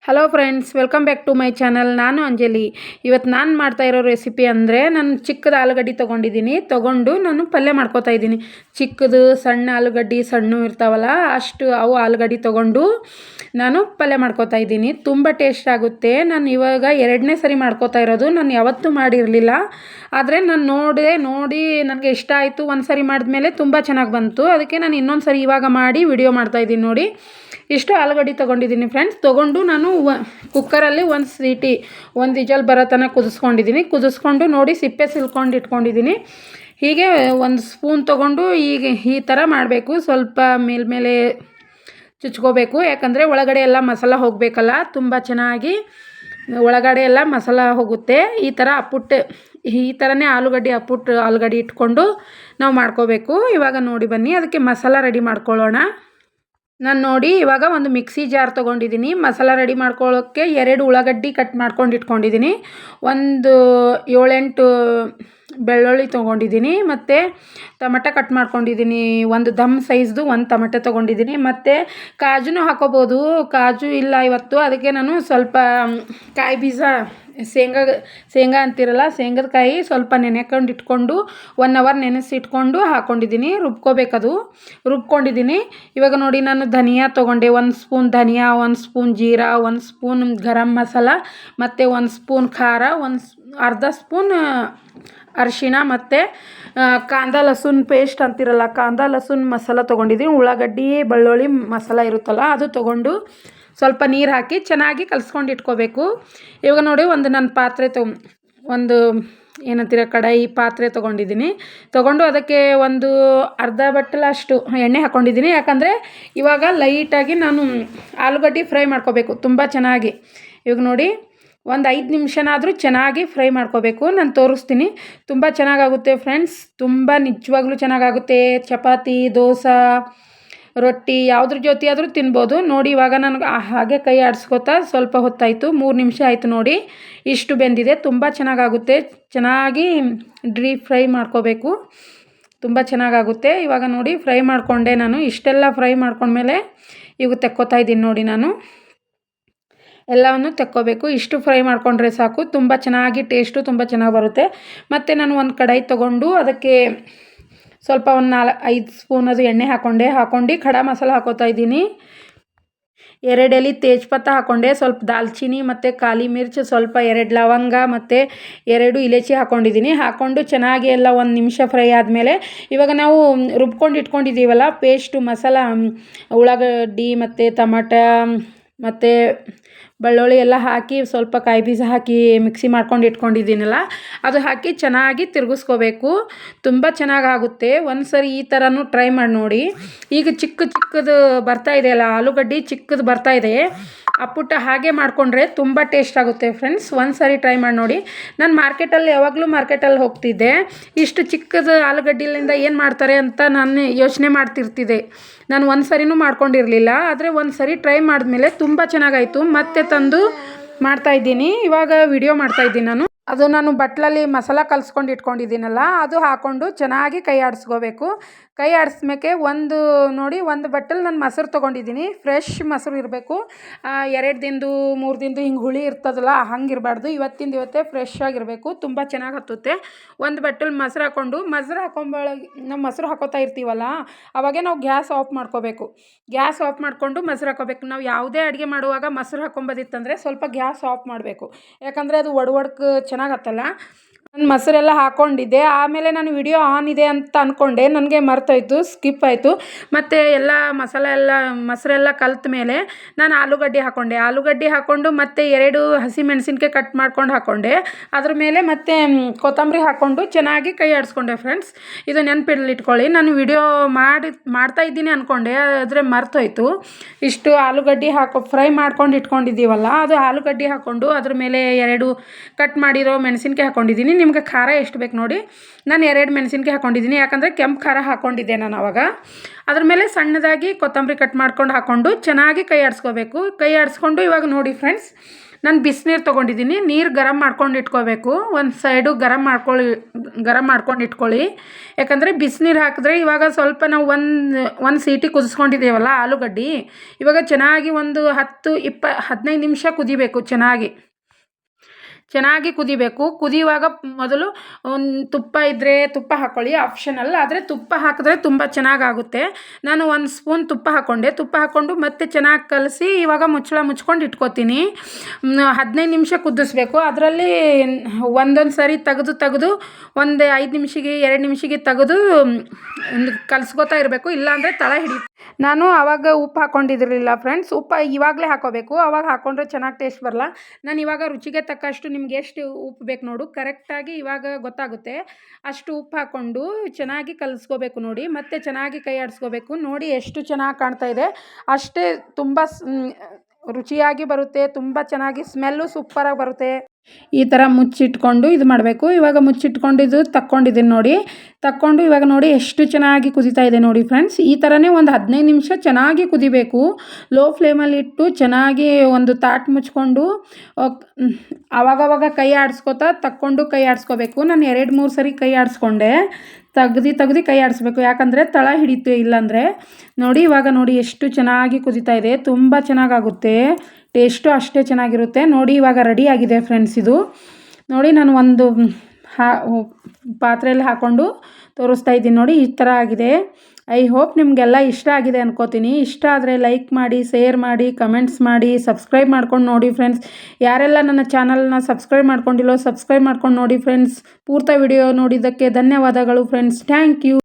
Hello friends, welcome back to my channel. ನಾನು ಅಂಜಲಿ. ಇವತ್ತು ನಾನು ಮಾಡ್ತಾ ಇರೋ ರೆಸಿಪಿ ಅಂದರೆ, ನಾನು ಚಿಕ್ಕದ ಆಲೂಗಡ್ಡೆ ತೊಗೊಂಡು ನಾನು ಪಲ್ಯ ಮಾಡ್ಕೋತಾ ಇದ್ದೀನಿ. ಚಿಕ್ಕದು ಸಣ್ಣ ಆಲೂಗಡ್ಡೆ ಸಣ್ಣ ಇರ್ತಾವಲ್ಲ, ಅವು ಆಲೂಗಡ್ಡೆ ತೊಗೊಂಡು ನಾನು ಪಲ್ಯ ಮಾಡ್ಕೋತಾ ಇದ್ದೀನಿ. ತುಂಬ ಟೇಸ್ಟ್ ಆಗುತ್ತೆ. ನಾನು ಇವಾಗ 2ನೇ ಸರಿ ಮಾಡ್ಕೋತಾ ಇರೋದು. ನಾನು ಯಾವತ್ತೂ ಮಾಡಿರಲಿಲ್ಲ, ಆದರೆ ನಾನು ನೋಡಿ ನನಗೆ ಇಷ್ಟ ಆಯಿತು. ಒಂದು ಸರಿ ಮಾಡಿದ್ಮೇಲೆ ತುಂಬ ಚೆನ್ನಾಗಿ ಬಂತು. ಅದಕ್ಕೆ ನಾನು ಇನ್ನೊಂದು ಸರಿ ಇವಾಗ ಮಾಡಿ ವಿಡಿಯೋ ಮಾಡ್ತಾಯಿದ್ದೀನಿ. ನೋಡಿ, ಇಷ್ಟು ಆಲೂಗಡ್ಡೆ ತೊಗೊಂಡಿದ್ದೀನಿ ಫ್ರೆಂಡ್ಸ್. ತೊಗೊಂಡು ನಾನು ಕುಕ್ಕರಲ್ಲಿ ಒಂದು ವಿಜಲ್ ಬರೋ ತನಕ ಕುದಿಸ್ಕೊಂಡು ನೋಡಿ ಸಿಪ್ಪೆ ಸಿಲ್ಕೊಂಡು ಇಟ್ಕೊಂಡಿದ್ದೀನಿ. ಹೀಗೆ ಒಂದು ಸ್ಪೂನ್ ತೊಗೊಂಡು ಈ ಥರ ಮಾಡಬೇಕು. ಸ್ವಲ್ಪ ಮೇಲ್ಮೇಲೆ ಚುಚ್ಕೋಬೇಕು, ಯಾಕಂದರೆ ಒಳಗಡೆ ಎಲ್ಲ ಮಸಾಲ ಹೋಗಬೇಕಲ್ಲ. ತುಂಬ ಚೆನ್ನಾಗಿ ಒಳಗಡೆ ಎಲ್ಲ ಮಸಾಲ ಹೋಗುತ್ತೆ. ಈ ಥರನೇ ಆಲೂಗಡ್ಡೆ ಇಟ್ಕೊಂಡು ನಾವು ಮಾಡ್ಕೋಬೇಕು. ಇವಾಗ ನೋಡಿ ಬನ್ನಿ, ಅದಕ್ಕೆ ಮಸಾಲ ರೆಡಿ ಮಾಡ್ಕೊಳ್ಳೋಣ. ನಾನು ನೋಡಿ ಇವಾಗ ಒಂದು ಮಿಕ್ಸಿ ಜಾರ್ ತೊಗೊಂಡಿದ್ದೀನಿ. ಮಸಾಲ ರೆಡಿ ಮಾಡ್ಕೊಳ್ಳೋಕ್ಕೆ 2 ಉಳ್ಳಾಗಡ್ಡಿ ಕಟ್ ಮಾಡ್ಕೊಂಡು ಇಟ್ಕೊಂಡಿದ್ದೀನಿ. ಒಂದು 7-8 ಬೆಳ್ಳುಳ್ಳಿ ತೊಗೊಂಡಿದ್ದೀನಿ. ಮತ್ತು ಟೊಮೆಟೊ ಕಟ್ ಮಾಡ್ಕೊಂಡಿದ್ದೀನಿ. ಒಂದು ದಮ್ ಸೈಜ್ದು ಒಂದು ಟೊಮೆಟೊ ತೊಗೊಂಡಿದ್ದೀನಿ. ಮತ್ತು ಕಾಜುನೂ ಹಾಕೋಬೋದು. ಕಾಜು ಇಲ್ಲ ಇವತ್ತು, ಅದಕ್ಕೆ ನಾನು ಸ್ವಲ್ಪ ಕಾಯಿ ಬೀಜ, ಶೇಂಗಾ ಅಂತಿರಲ್ಲ, ಶೇಂಗದ ಕಾಯಿ ಸ್ವಲ್ಪ ಇಟ್ಕೊಂಡು 1 ಅವರ್ ನೆನೆಸಿಟ್ಕೊಂಡು ಹಾಕ್ಕೊಂಡಿದ್ದೀನಿ. ರುಬ್ಕೊಂಡಿದ್ದೀನಿ. ಇವಾಗ ನೋಡಿ, ನಾನು ಧನಿಯಾ ತೊಗೊಂಡೆ. 1 ಸ್ಪೂನ್ ಧನಿಯಾ, 1 ಸ್ಪೂನ್ ಜೀರಾ, 1 ಸ್ಪೂನ್ ಗರಂ ಮಸಾಲ, ಮತ್ತು 1 ಸ್ಪೂನ್ ಖಾರ, ಅರ್ಧ ಸ್ಪೂನ್ ಅರಿಶಿಣ, ಮತ್ತು ಕಾಂದಾ ಲಸೂನ್ ಪೇಸ್ಟ್ ಅಂತಿರಲ್ಲ, ಕಾಂದಾ ಲಸೂನ್ ಮಸಾಲ ತೊಗೊಂಡಿದ್ದೀನಿ. ಉಳ್ಳಾಗಡ್ಡಿ ಬೆಳ್ಳುಳ್ಳಿ ಮಸಾಲ ಇರುತ್ತಲ್ಲ, ಅದು ತೊಗೊಂಡು ಸ್ವಲ್ಪ ನೀರು ಹಾಕಿ ಚೆನ್ನಾಗಿ ಕಲಿಸ್ಕೊಂಡು ಇಟ್ಕೋಬೇಕು. ಇವಾಗ ನೋಡಿ, ಒಂದು ಕಡಾಯಿ ಪಾತ್ರೆ ತೊಗೊಂಡಿದ್ದೀನಿ. ಅದಕ್ಕೆ ಒಂದು ಅರ್ಧ ಬಟ್ಟಲಷ್ಟು ಎಣ್ಣೆ ಹಾಕ್ಕೊಂಡಿದ್ದೀನಿ. ಯಾಕಂದರೆ ಇವಾಗ ಲೈಟಾಗಿ ನಾನು ಆಲೂಗಡ್ಡೆ ಫ್ರೈ ಮಾಡ್ಕೋಬೇಕು ತುಂಬ ಚೆನ್ನಾಗಿ. ಇವಾಗ ನೋಡಿ, ಒಂದು 5 ನಿಮಿಷನಾದರೂ ಚೆನ್ನಾಗಿ ಫ್ರೈ ಮಾಡ್ಕೋಬೇಕು. ನಾನು ತೋರಿಸ್ತೀನಿ. ತುಂಬ ಚೆನ್ನಾಗಾಗುತ್ತೆ ಫ್ರೆಂಡ್ಸ್. ನಿಜವಾಗ್ಲೂ ಚೆನ್ನಾಗಾಗುತ್ತೆ. ಚಪಾತಿ, ದೋಸೆ, ರೊಟ್ಟಿ ಯಾವುದ್ರ ಜೊತೆ ಆದರೂ ತಿನ್ಬೋದು. ನೋಡಿ, ಇವಾಗ ನನಗೆ ಹಾಗೆ ಕೈ ಆಡಿಸ್ಕೋತಾ ಸ್ವಲ್ಪ ಹೊತ್ತಾಯಿತು, 3 ನಿಮಿಷ ಆಯಿತು. ನೋಡಿ, ಇಷ್ಟು ಬೆಂದಿದೆ. ತುಂಬ ಚೆನ್ನಾಗಾಗುತ್ತೆ. ಚೆನ್ನಾಗಿ ಡೀಪ್ ಫ್ರೈ ಮಾಡ್ಕೋಬೇಕು. ತುಂಬ ಚೆನ್ನಾಗಾಗುತ್ತೆ. ಇವಾಗ ನೋಡಿ, ಫ್ರೈ ಮಾಡಿಕೊಂಡೆ ನಾನು. ಇಷ್ಟೆಲ್ಲ ಫ್ರೈ ಮಾಡ್ಕೊಂಡ್ಮೇಲೆ ಈಗ ತೆಕ್ಕೋತಾ ಇದ್ದೀನಿ. ನೋಡಿ, ನಾನು ಎಲ್ಲವನ್ನು ತೆಕ್ಕೋಬೇಕು. ಇಷ್ಟು ಫ್ರೈ ಮಾಡಿಕೊಂಡ್ರೆ ಸಾಕು. ತುಂಬ ಚೆನ್ನಾಗಿ ಟೇಸ್ಟು ತುಂಬ ಚೆನ್ನಾಗಿ ಬರುತ್ತೆ. ಮತ್ತು ನಾನು ಒಂದು ಕಡಾಯಿ ತೊಗೊಂಡು ಅದಕ್ಕೆ ಸ್ವಲ್ಪ ಒಂದು 5 ಸ್ಪೂನ್ ಅದು ಎಣ್ಣೆ ಹಾಕ್ಕೊಂಡು ಖಡಾ ಮಸಾಲ ಹಾಕೋತಾ ಇದ್ದೀನಿ. 2 ಎಲೆ ತೇಜ್ಪತ್ತ ಹಾಕ್ಕೊಂಡೆ, ಸ್ವಲ್ಪ ದಾಲ್ಚಿನ್ನಿ ಮತ್ತು ಕಾಲಿ ಮಿರ್ಚ್, ಸ್ವಲ್ಪ 2 ಲವಂಗ ಮತ್ತು 2 ಇಲೈಚಿ ಹಾಕ್ಕೊಂಡು ಚೆನ್ನಾಗಿ ಎಲ್ಲ 1 ನಿಮಿಷ ಫ್ರೈ ಆದಮೇಲೆ ಇವಾಗ ನಾವು ರುಬ್ಕೊಂಡು ಇಟ್ಕೊಂಡಿದ್ದೀವಲ್ಲ ಪೇಸ್ಟು ಮಸಾಲ, ಉಳ್ಳಾಗಡ್ಡಿ ಮತ್ತು ಟಮಾಟ ಮತ್ತು ಬೆಳ್ಳುಳ್ಳಿ ಎಲ್ಲ ಹಾಕಿ, ಸ್ವಲ್ಪ ಕಾಯಿ ಬೀಜ ಹಾಕಿ ಮಿಕ್ಸಿ ಮಾಡ್ಕೊಂಡು ಇಟ್ಕೊಂಡಿದ್ದೀನಲ್ಲ, ಅದು ಹಾಕಿ ಚೆನ್ನಾಗಿ ತಿರುಗಿಸ್ಕೋಬೇಕು. ತುಂಬ ಚೆನ್ನಾಗಾಗುತ್ತೆ. ಒಂದು ಸರಿ ಈ ಥರನೂ ಟ್ರೈ ಮಾಡಿ ನೋಡಿ. ಈಗ ಚಿಕ್ಕದು ಬರ್ತಾ ಇದೆಯಲ್ಲ, ಆಲೂಗಡ್ಡೆ ಚಿಕ್ಕದು ಬರ್ತಾ ಇದೆ, ಹಾಗೆ ಮಾಡಿಕೊಂಡ್ರೆ ತುಂಬ ಟೇಸ್ಟ್ ಆಗುತ್ತೆ ಫ್ರೆಂಡ್ಸ್. ಒಂದು ಸರಿ ಟ್ರೈ ಮಾಡಿ ನೋಡಿ. ನಾನು ಯಾವಾಗಲೂ ಮಾರ್ಕೆಟಲ್ಲಿ ಹೋಗ್ತಿದ್ದೆ. ಇಷ್ಟು ಚಿಕ್ಕದು ಆಲೂಗಡ್ಡೆಲಿಂದ ಏನು ಮಾಡ್ತಾರೆ ಅಂತ ನಾನು ಯೋಚನೆ ಮಾಡ್ತಿರ್ತಿದ್ದೆ. ನಾನು ಒಂದು ಸರಿನೂ ಮಾಡ್ಕೊಂಡಿರಲಿಲ್ಲ, ಆದರೆ ಒಂದು ಸರಿ ಟ್ರೈ ಮಾಡಿದ್ಮೇಲೆ ತುಂಬ ಚೆನ್ನಾಗಾಯಿತು. ಮತ್ತೆ ತಂದು ಮಾಡ್ತಾಯಿದ್ದೀನಿ. ಇವಾಗ ವಿಡಿಯೋ ಮಾಡ್ತಾಯಿದ್ದೀನಿ ನಾನು. ಅದು ನಾನು ಬಟ್ಲಲ್ಲಿ ಮಸಾಲ ಕಲಿಸ್ಕೊಂಡು ಇಟ್ಕೊಂಡಿದ್ದೀನಲ್ಲ, ಅದು ಹಾಕ್ಕೊಂಡು ಚೆನ್ನಾಗಿ ಕೈ ಆಡಿಸ್ಕೋಬೇಕು. ಕೈ ಆಡಿಸ್ಮೇಲೆ ಒಂದು ಬಟ್ಟಲು ನಾನು ಮೊಸರು ತೊಗೊಂಡಿದ್ದೀನಿ. ಫ್ರೆಶ್ ಮೊಸರು ಇರಬೇಕು. 2 ದಿನದ್ದು 3 ದಿನದ್ದು ಹಿಂಗೆ ಹುಳಿ ಇರ್ತದಲ್ಲ, ಹಂಗಿರಬಾರ್ದು. ಇವತ್ತೇ ಫ್ರೆಶ್ ಆಗಿರಬೇಕು. ತುಂಬ ಚೆನ್ನಾಗಿ ಹತ್ತುತ್ತೆ. ಒಂದು ಬಟ್ಟಲು ಮೊಸರು ನಾವು ಮೊಸರು ಹಾಕೋತಾ ಇರ್ತೀವಲ್ಲ, ಅವಾಗೆ ನಾವು ಗ್ಯಾಸ್ ಆಫ್ ಮಾಡ್ಕೋಬೇಕು. ಗ್ಯಾಸ್ ಆಫ್ ಮಾಡಿಕೊಂಡು ಮೊಸರು ಹಾಕೋಬೇಕು. ನಾವು ಯಾವುದೇ ಅಡುಗೆ ಮಾಡುವಾಗ ಮೊಸರು ಹಾಕ್ಕೊಂಬೋದಿತ್ತಂದರೆ ಸ್ವಲ್ಪ ಗ್ಯಾಸ್ ಆಫ್ ಮಾಡಬೇಕು. ಯಾಕಂದರೆ ಅದು ಒಡ್ಕ ಚೆನ್ನಾಗಿ ಹತ್ತಲ್ಲ. ನಾನು ಮೊಸರೆಲ್ಲ ಹಾಕ್ಕೊಂಡಿದ್ದೆ. ಆಮೇಲೆ ನಾನು ವಿಡಿಯೋ ಆನ್ ಇದೆ ಅಂತ ಅಂದ್ಕೊಂಡೆ, ನನಗೆ ಮರ್ತೋಯ್ತು, ಸ್ಕಿಪ್ ಆಯಿತು. ಮತ್ತು ಎಲ್ಲ ಮೊಸರೆಲ್ಲ ಕಲಿತ ಮೇಲೆ ನಾನು ಆಲೂಗಡ್ಡೆ ಹಾಕ್ಕೊಂಡು ಮತ್ತು 2 ಹಸಿಮೆಣಸಿನ್ಕಾಯಿ ಕಟ್ ಮಾಡ್ಕೊಂಡು ಹಾಕ್ಕೊಂಡೆ. ಅದ್ರ ಮೇಲೆ ಮತ್ತೆ ಕೊತ್ತಂಬರಿ ಹಾಕ್ಕೊಂಡು ಚೆನ್ನಾಗಿ ಕೈ ಆಡಿಸ್ಕೊಂಡೆ ಫ್ರೆಂಡ್ಸ್. ಇದು ನೆನಪಿಟ್ಕೊಳ್ಳಿ. ನಾನು ವಿಡಿಯೋ ಮಾಡ್ತಾ ಇದ್ದೀನಿ ಅಂದ್ಕೊಂಡೆ, ಆದರೆ ಮರ್ತೋಯ್ತು. ಇಷ್ಟು ಆಲೂಗಡ್ಡೆ ಫ್ರೈ ಮಾಡ್ಕೊಂಡು ಇಟ್ಕೊಂಡಿದ್ದೀವಲ್ಲ, ಅದು ಆಲೂಗಡ್ಡೆ ಹಾಕ್ಕೊಂಡು ಅದ್ರ ಮೇಲೆ 2 ಕಟ್ ಮಾಡಿರೋ ಮೆಣಸಿನ್ಕಾಯಿ ಹಾಕ್ಕೊಂಡಿದ್ದೀನಿ. ನಿಮಗೆ ಖಾರ ಎಷ್ಟು ಬೇಕು ನೋಡಿ. ನಾನು 2 ಮೆಣಸಿನ್ಕಾಯಿ ಹಾಕ್ಕೊಂಡಿದ್ದೀನಿ, ಯಾಕಂದರೆ ಕೆಂಪು ಖಾರ ಹಾಕ್ಕೊಂಡಿದ್ದೆ ನಾನು ಆವಾಗ. ಅದ್ರ ಮೇಲೆ ಸಣ್ಣದಾಗಿ ಕೊತ್ತಂಬರಿ ಕಟ್ ಮಾಡ್ಕೊಂಡು ಹಾಕ್ಕೊಂಡು ಚೆನ್ನಾಗಿ ಕೈ ಆಡಿಸ್ಕೋಬೇಕು. ಕೈ ಆಡಿಸ್ಕೊಂಡು ಇವಾಗ ನೋಡಿ ಫ್ರೆಂಡ್ಸ್, ನಾನು ಬಿಸಿನೀರು ತೊಗೊಂಡಿದ್ದೀನಿ. ನೀರು ಗರಮ್ ಮಾಡ್ಕೊಂಡು ಇಟ್ಕೋಬೇಕು. ಒಂದು ಸೈಡು ಗರಮ್ ಮಾಡ್ಕೊಂಡು ಇಟ್ಕೊಳ್ಳಿ. ಯಾಕಂದರೆ ಬಿಸಿನೀರು ಹಾಕಿದ್ರೆ ಇವಾಗ ಸ್ವಲ್ಪ ನಾವು ಒಂದು ಸೀಟಿ ಕುದಿಸ್ಕೊಂಡಿದ್ದೀವಲ್ಲ ಆಲೂಗಡ್ಡೆ, ಇವಾಗ ಚೆನ್ನಾಗಿ ಒಂದು 15 ನಿಮಿಷ ಕುದಿಬೇಕು. ಚೆನ್ನಾಗಿ ಕುದಿಬೇಕು. ಕುದಿಯುವಾಗ ಮೊದಲು ಒಂದು ತುಪ್ಪ ಇದ್ದರೆ ತುಪ್ಪ ಹಾಕ್ಕೊಳ್ಳಿ, ಆಪ್ಷನಲ್. ಆದರೆ ತುಪ್ಪ ಹಾಕಿದ್ರೆ ತುಂಬ ಚೆನ್ನಾಗಾಗುತ್ತೆ. ನಾನು 1 ಸ್ಪೂನ್ ತುಪ್ಪ ಹಾಕ್ಕೊಂಡೆ. ತುಪ್ಪ ಹಾಕ್ಕೊಂಡು ಮತ್ತೆ ಚೆನ್ನಾಗಿ ಕಲಸಿ ಇವಾಗ ಮುಚ್ಕೊಂಡು ಇಟ್ಕೊತೀನಿ. 15 ನಿಮಿಷ ಕುದಿಸ್ಬೇಕು. ಅದರಲ್ಲಿ ಒಂದೊಂದು ಸರಿ ತೆಗೆದು ಒಂದು 5 ನಿಮಿಷಕ್ಕೆ 2 ನಿಮಿಷಕ್ಕೆ ತೆಗೆದು ಕಲಿಸ್ಕೊತಾ ಇರಬೇಕು, ಇಲ್ಲಾಂದರೆ ತಳ ಹಿಡಿಯುತ್ತೆ. ನಾನು ಆವಾಗ ಉಪ್ಪು ಹಾಕ್ಕೊಂಡಿದ್ದಿರಲಿಲ್ಲ ಫ್ರೆಂಡ್ಸ್. ಉಪ್ಪು ಇವಾಗಲೇ ಹಾಕ್ಕೋಬೇಕು, ಆವಾಗ ಹಾಕ್ಕೊಂಡ್ರೆ ಚೆನ್ನಾಗಿ ಟೇಸ್ಟ್ ಬರಲ್ಲ. ನಾನು ಇವಾಗ ರುಚಿಗೆ ತಕ್ಕಷ್ಟು ನಿಮ್ಗೆ ಎಷ್ಟು ಉಪ್ಪು ಬೇಕು ನೋಡು, ಕರೆಕ್ಟಾಗಿ ಇವಾಗ ಗೊತ್ತಾಗುತ್ತೆ. ಅಷ್ಟು ಉಪ್ಪು ಹಾಕ್ಕೊಂಡು ಚೆನ್ನಾಗಿ ಕಲಿಸ್ಕೋಬೇಕು ನೋಡಿ. ಮತ್ತೆ ಚೆನ್ನಾಗಿ ಕೈ ಆಡಿಸ್ಕೋಬೇಕು ನೋಡಿ. ಎಷ್ಟು ಚೆನ್ನಾಗಿ ಕಾಣ್ತಾ ಇದೆ, ಅಷ್ಟೇ ತುಂಬ ರುಚಿಯಾಗಿ ಬರುತ್ತೆ. ತುಂಬ ಚೆನ್ನಾಗಿ ಸ್ಮೆಲ್ಲು ಸೂಪರಾಗಿ ಬರುತ್ತೆ. ಈ ಥರ ಮುಚ್ಚಿಟ್ಕೊಂಡು ಇದು ಮಾಡಬೇಕು. ಇವಾಗ ಮುಚ್ಚಿಟ್ಕೊಂಡು ಇದು ತಕ್ಕೊಂಡಿದ್ದೀನಿ ನೋಡಿ. ತಕ್ಕೊಂಡು ಇವಾಗ ನೋಡಿ ಎಷ್ಟು ಚೆನ್ನಾಗಿ ಕುದೀತಾ ಇದೆ ನೋಡಿ ಫ್ರೆಂಡ್ಸ್. ಈ ಥರನೇ ಒಂದು 15 ನಿಮಿಷ ಚೆನ್ನಾಗಿ ಕುದಿಬೇಕು. ಲೋ ಫ್ಲೇಮಲ್ಲಿ ಇಟ್ಟು ಚೆನ್ನಾಗಿ ಒಂದು ತಾಟ್ ಮುಚ್ಕೊಂಡು ಆವಾಗವಾಗ ಕೈ ಆಡಿಸ್ಕೊತಾ ತಕ್ಕೊಂಡು ಕೈ ಆಡಿಸ್ಕೋಬೇಕು. ನಾನು 2-3 ಸರಿ ಕೈ ಆಡಿಸ್ಕೊಂಡೆ. ತೆಗ್ದು ಕೈ ಆಡಿಸ್ಬೇಕು, ಯಾಕಂದರೆ ತಳ ಹಿಡಿತು ಇಲ್ಲಾಂದರೆ. ನೋಡಿ ಇವಾಗ ನೋಡಿ ಎಷ್ಟು ಚೆನ್ನಾಗಿ ಕುದೀತಾ ಇದೆ. ತುಂಬ ಚೆನ್ನಾಗಾಗುತ್ತೆ, ಟೇಸ್ಟು ಅಷ್ಟೇ ಚೆನ್ನಾಗಿರುತ್ತೆ ನೋಡಿ. ಇವಾಗ ರೆಡಿ ಆಗಿದೆ ಫ್ರೆಂಡ್ಸ್. ಇದು ನೋಡಿ ನಾನು ಒಂದು ಪಾತ್ರೆಯಲ್ಲಿ ಹಾಕ್ಕೊಂಡು ತೋರಿಸ್ತಾ ಇದ್ದೀನಿ ನೋಡಿ. ಈ ಥರ ಆಗಿದೆ. ಐ ಹೋಪ್ ನಿಮಗೆಲ್ಲ ಇಷ್ಟ ಆಗಿದೆ ಅನ್ಕೋತೀನಿ. ಇಷ್ಟ ಆದರೆ ಲೈಕ್ ಮಾಡಿ, ಶೇರ್ ಮಾಡಿ, ಕಮೆಂಟ್ಸ್ ಮಾಡಿ, ಸಬ್ಸ್ಕ್ರೈಬ್ ಮಾಡ್ಕೊಂಡು ನೋಡಿ ಫ್ರೆಂಡ್ಸ್. ಯಾರೆಲ್ಲ ನನ್ನ ಚಾನಲ್ನ ಸಬ್ಸ್ಕ್ರೈಬ್ ಮಾಡ್ಕೊಂಡಿಲ್ಲೋ ಸಬ್ಸ್ಕ್ರೈಬ್ ಮಾಡ್ಕೊಂಡು ನೋಡಿ ಫ್ರೆಂಡ್ಸ್. ಪೂರ್ತಿ ವಿಡಿಯೋ ನೋಡಿದ್ದಕ್ಕೆ ಧನ್ಯವಾದಗಳು ಫ್ರೆಂಡ್ಸ್. Thank you.